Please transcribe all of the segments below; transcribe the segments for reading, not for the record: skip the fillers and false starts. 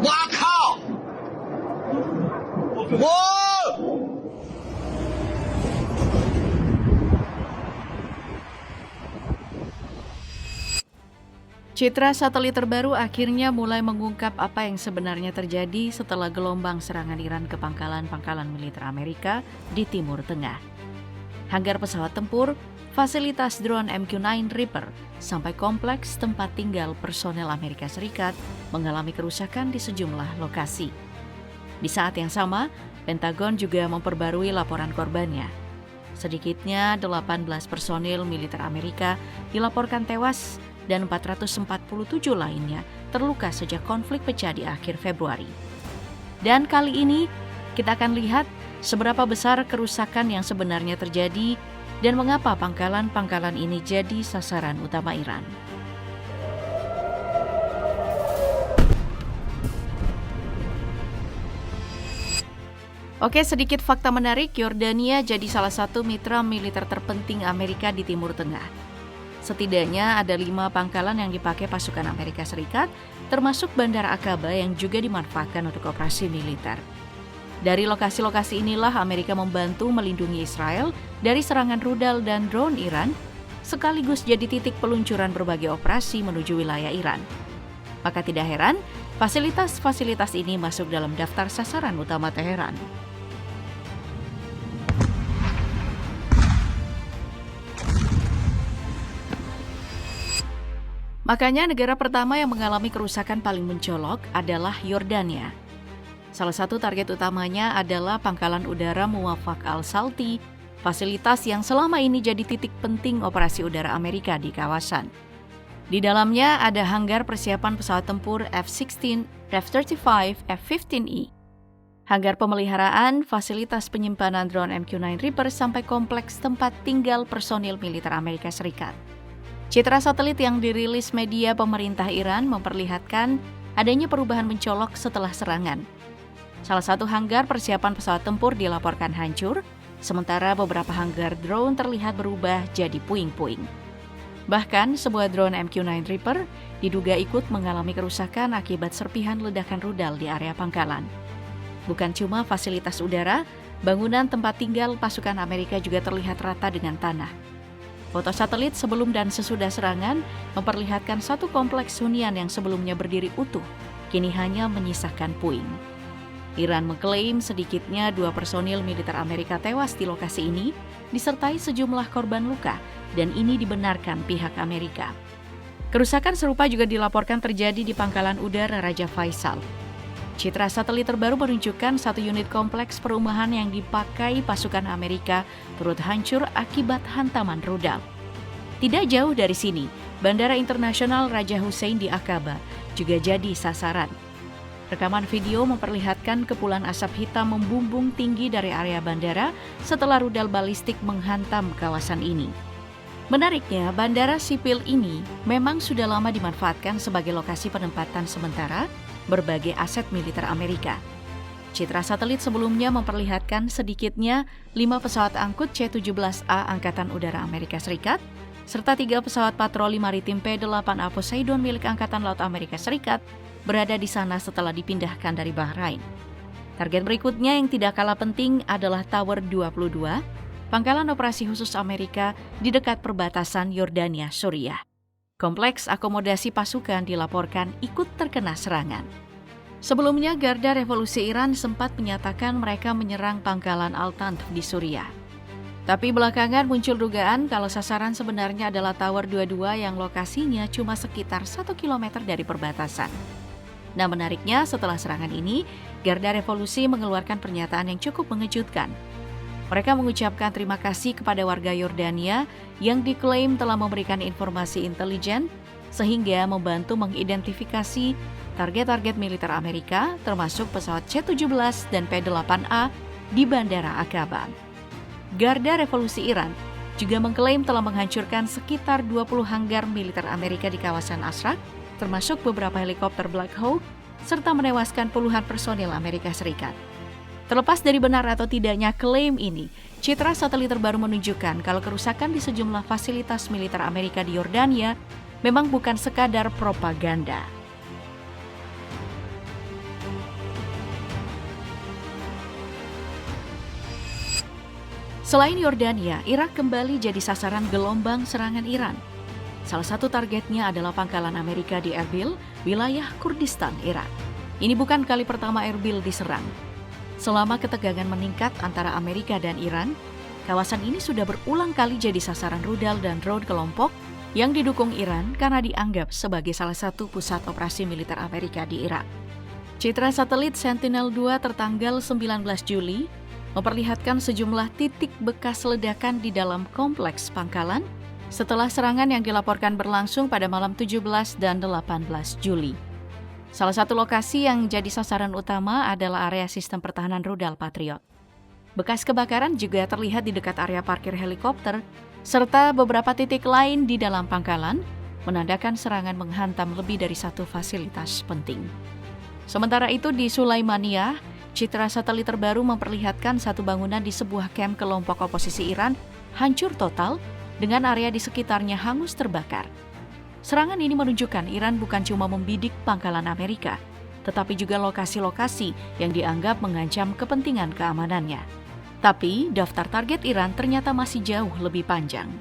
哇靠！我。Citra satelit terbaru akhirnya mulai mengungkap apa yang sebenarnya terjadi setelah gelombang serangan Iran ke pangkalan-pangkalan militer Amerika di Timur Tengah. Hanggar pesawat tempur, fasilitas drone MQ-9 Reaper, sampai kompleks tempat tinggal personel Amerika Serikat mengalami kerusakan di sejumlah lokasi. Di saat yang sama, Pentagon juga memperbarui laporan korbannya. Sedikitnya 18 personil militer Amerika dilaporkan tewas dan 447 lainnya terluka sejak konflik pecah di akhir Februari. Dan kali ini kita akan lihat seberapa besar kerusakan yang sebenarnya terjadi dan mengapa pangkalan-pangkalan ini jadi sasaran utama Iran. Oke, sedikit fakta menarik, Yordania jadi salah satu mitra militer terpenting Amerika di Timur Tengah. Setidaknya ada 5 pangkalan yang dipakai pasukan Amerika Serikat, termasuk Bandara Aqaba yang juga dimanfaatkan untuk operasi militer. Dari lokasi-lokasi inilah Amerika membantu melindungi Israel dari serangan rudal dan drone Iran, sekaligus jadi titik peluncuran berbagai operasi menuju wilayah Iran. Maka tidak heran, fasilitas-fasilitas ini masuk dalam daftar sasaran utama Teheran. Makanya negara pertama yang mengalami kerusakan paling mencolok adalah Yordania. Salah satu target utamanya adalah pangkalan udara Muwafaq al-Salti, fasilitas yang selama ini jadi titik penting operasi udara Amerika di kawasan. Di dalamnya ada hanggar persiapan pesawat tempur F-16, F-35, F-15E, hanggar pemeliharaan, fasilitas penyimpanan drone MQ-9 Reaper sampai kompleks tempat tinggal personil militer Amerika Serikat. Citra satelit yang dirilis media pemerintah Iran memperlihatkan adanya perubahan mencolok setelah serangan. Salah satu hanggar persiapan pesawat tempur dilaporkan hancur, sementara beberapa hanggar drone terlihat berubah jadi puing-puing. Bahkan sebuah drone MQ-9 Reaper diduga ikut mengalami kerusakan akibat serpihan ledakan rudal di area pangkalan. Bukan cuma fasilitas udara, bangunan tempat tinggal pasukan Amerika juga terlihat rata dengan tanah. Foto satelit sebelum dan sesudah serangan memperlihatkan satu kompleks hunian yang sebelumnya berdiri utuh, kini hanya menyisakan puing. Iran mengklaim sedikitnya 2 personil militer Amerika tewas di lokasi ini, disertai sejumlah korban luka, dan ini dibenarkan pihak Amerika. Kerusakan serupa juga dilaporkan terjadi di pangkalan udara Raja Faisal. Citra satelit terbaru menunjukkan satu unit kompleks perumahan yang dipakai pasukan Amerika turut hancur akibat hantaman rudal. Tidak jauh dari sini, Bandara Internasional Raja Hussein di Aqaba juga jadi sasaran. Rekaman video memperlihatkan kepulan asap hitam membumbung tinggi dari area bandara setelah rudal balistik menghantam kawasan ini. Menariknya, bandara sipil ini memang sudah lama dimanfaatkan sebagai lokasi penempatan sementara berbagai aset militer Amerika. Citra satelit sebelumnya memperlihatkan sedikitnya 5 pesawat angkut C-17A Angkatan Udara Amerika Serikat, serta 3 pesawat patroli maritim P-8A Poseidon milik Angkatan Laut Amerika Serikat berada di sana setelah dipindahkan dari Bahrain. Target berikutnya yang tidak kalah penting adalah Tower 22, pangkalan operasi khusus Amerika di dekat perbatasan Yordania-Suriah. Kompleks akomodasi pasukan dilaporkan ikut terkena serangan. Sebelumnya, Garda Revolusi Iran sempat menyatakan mereka menyerang pangkalan Al-Tanf di Suriah. Tapi belakangan muncul dugaan kalau sasaran sebenarnya adalah Tower 22 yang lokasinya cuma sekitar 1 km dari perbatasan. Nah, menariknya setelah serangan ini, Garda Revolusi mengeluarkan pernyataan yang cukup mengejutkan. Mereka mengucapkan terima kasih kepada warga Yordania yang diklaim telah memberikan informasi intelijen sehingga membantu mengidentifikasi target-target militer Amerika termasuk pesawat C-17 dan P-8A di Bandara Aqaba. Garda Revolusi Iran juga mengklaim telah menghancurkan sekitar 20 hanggar militer Amerika di kawasan Ashraq, termasuk beberapa helikopter Black Hawk, serta menewaskan puluhan personil Amerika Serikat. Terlepas dari benar atau tidaknya klaim ini, citra satelit terbaru menunjukkan kalau kerusakan di sejumlah fasilitas militer Amerika di Yordania memang bukan sekadar propaganda. Selain Yordania, Irak kembali jadi sasaran gelombang serangan Iran. Salah satu targetnya adalah pangkalan Amerika di Erbil, wilayah Kurdistan, Irak. Ini bukan kali pertama Erbil diserang. Selama ketegangan meningkat antara Amerika dan Iran, kawasan ini sudah berulang kali jadi sasaran rudal dan drone kelompok yang didukung Iran karena dianggap sebagai salah satu pusat operasi militer Amerika di Irak. Citra satelit Sentinel-2 tertanggal 19 Juli memperlihatkan sejumlah titik bekas ledakan di dalam kompleks pangkalan setelah serangan yang dilaporkan berlangsung pada malam 17 dan 18 Juli. Salah satu lokasi yang jadi sasaran utama adalah area sistem pertahanan rudal Patriot. Bekas kebakaran juga terlihat di dekat area parkir helikopter, serta beberapa titik lain di dalam pangkalan, menandakan serangan menghantam lebih dari satu fasilitas penting. Sementara itu di Sulaimania, citra satelit terbaru memperlihatkan satu bangunan di sebuah kamp kelompok oposisi Iran hancur total dengan area di sekitarnya hangus terbakar. Serangan ini menunjukkan Iran bukan cuma membidik pangkalan Amerika, tetapi juga lokasi-lokasi yang dianggap mengancam kepentingan keamanannya. Tapi daftar target Iran ternyata masih jauh lebih panjang.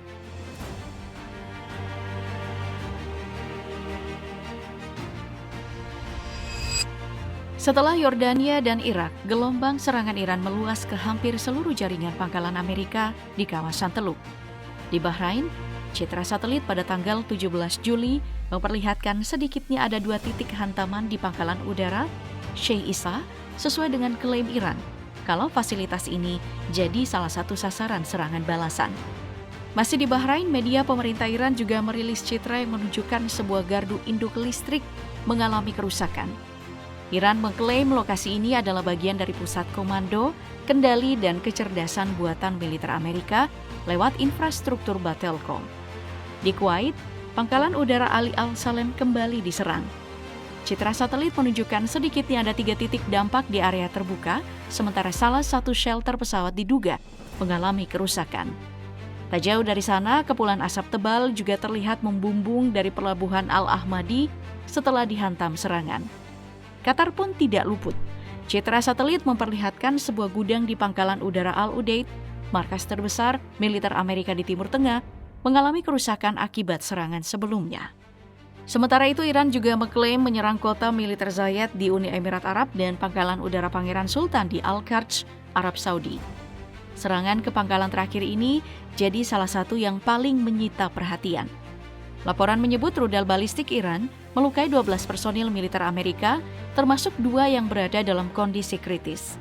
Setelah Yordania dan Irak, gelombang serangan Iran meluas ke hampir seluruh jaringan pangkalan Amerika di kawasan Teluk. Di Bahrain, citra satelit pada tanggal 17 Juli memperlihatkan sedikitnya ada 2 titik hantaman di pangkalan udara Sheikh Isa sesuai dengan klaim Iran, kalau fasilitas ini jadi salah satu sasaran serangan balasan. Masih di Bahrain, media pemerintah Iran juga merilis citra yang menunjukkan sebuah gardu induk listrik mengalami kerusakan. Iran mengklaim lokasi ini adalah bagian dari pusat komando, kendali, dan kecerdasan buatan militer Amerika lewat infrastruktur Batelcom. Di Kuwait, pangkalan udara Ali Al-Salem kembali diserang. Citra satelit menunjukkan sedikitnya ada 3 titik dampak di area terbuka, sementara salah satu shelter pesawat diduga mengalami kerusakan. Tak jauh dari sana, kepulan asap tebal juga terlihat membumbung dari pelabuhan Al-Ahmadi setelah dihantam serangan. Qatar pun tidak luput. Citra satelit memperlihatkan sebuah gudang di pangkalan udara Al-Udeid, markas terbesar militer Amerika di Timur Tengah, mengalami kerusakan akibat serangan sebelumnya. Sementara itu, Iran juga mengklaim menyerang kota militer Zayed di Uni Emirat Arab dan pangkalan udara Pangeran Sultan di Al-Kharj, Arab Saudi. Serangan ke pangkalan terakhir ini jadi salah satu yang paling menyita perhatian. Laporan menyebut rudal balistik Iran melukai 12 personil militer Amerika, termasuk 2 yang berada dalam kondisi kritis.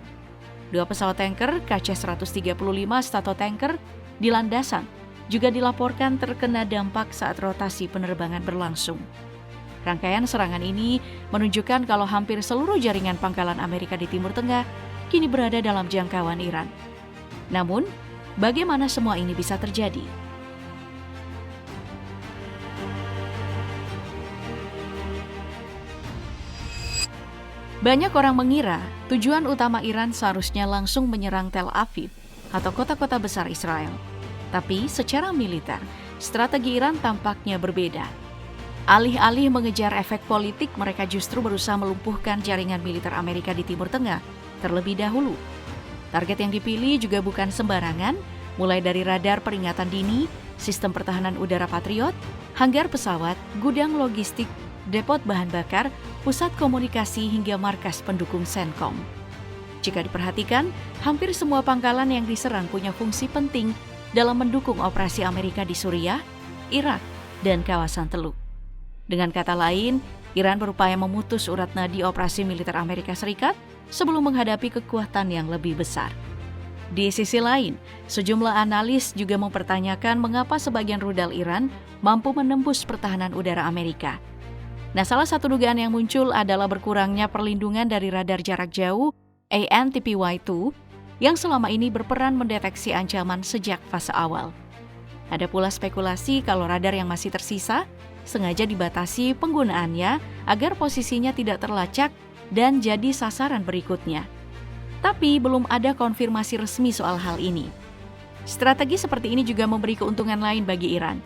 2 pesawat tanker KC-135 Stratotanker di landasan juga dilaporkan terkena dampak saat rotasi penerbangan berlangsung. Rangkaian serangan ini menunjukkan kalau hampir seluruh jaringan pangkalan Amerika di Timur Tengah kini berada dalam jangkauan Iran. Namun, bagaimana semua ini bisa terjadi? Banyak orang mengira tujuan utama Iran seharusnya langsung menyerang Tel Aviv atau kota-kota besar Israel. Tapi secara militer, strategi Iran tampaknya berbeda. Alih-alih mengejar efek politik, mereka justru berusaha melumpuhkan jaringan militer Amerika di Timur Tengah terlebih dahulu. Target yang dipilih juga bukan sembarangan, mulai dari radar peringatan dini, sistem pertahanan udara Patriot, hanggar pesawat, gudang logistik, depot bahan bakar, pusat komunikasi hingga markas pendukung Sencom. Jika diperhatikan, hampir semua pangkalan yang diserang punya fungsi penting dalam mendukung operasi Amerika di Suriah, Irak, dan kawasan Teluk. Dengan kata lain, Iran berupaya memutus urat nadi operasi militer Amerika Serikat sebelum menghadapi kekuatan yang lebih besar. Di sisi lain, sejumlah analis juga mempertanyakan mengapa sebagian rudal Iran mampu menembus pertahanan udara Amerika. Nah, salah satu dugaan yang muncul adalah berkurangnya perlindungan dari radar jarak jauh ANTPY-2 yang selama ini berperan mendeteksi ancaman sejak fase awal. Ada pula spekulasi kalau radar yang masih tersisa sengaja dibatasi penggunaannya agar posisinya tidak terlacak dan jadi sasaran berikutnya. Tapi belum ada konfirmasi resmi soal hal ini. Strategi seperti ini juga memberi keuntungan lain bagi Iran.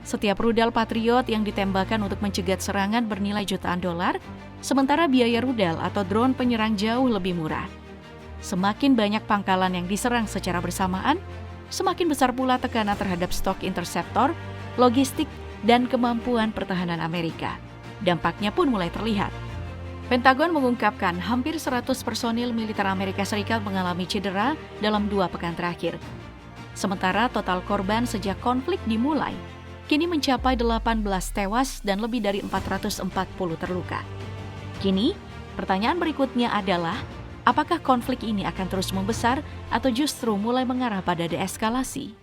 Setiap rudal Patriot yang ditembakkan untuk mencegat serangan bernilai jutaan dolar, sementara biaya rudal atau drone penyerang jauh lebih murah. Semakin banyak pangkalan yang diserang secara bersamaan, semakin besar pula tekanan terhadap stok interceptor, logistik, dan kemampuan pertahanan Amerika. Dampaknya pun mulai terlihat. Pentagon mengungkapkan hampir 100 personil militer Amerika Serikat mengalami cedera dalam 2 pekan terakhir. Sementara total korban sejak konflik dimulai, kini mencapai 18 tewas dan lebih dari 440 terluka. Kini, pertanyaan berikutnya adalah, apakah konflik ini akan terus membesar atau justru mulai mengarah pada deeskalasi?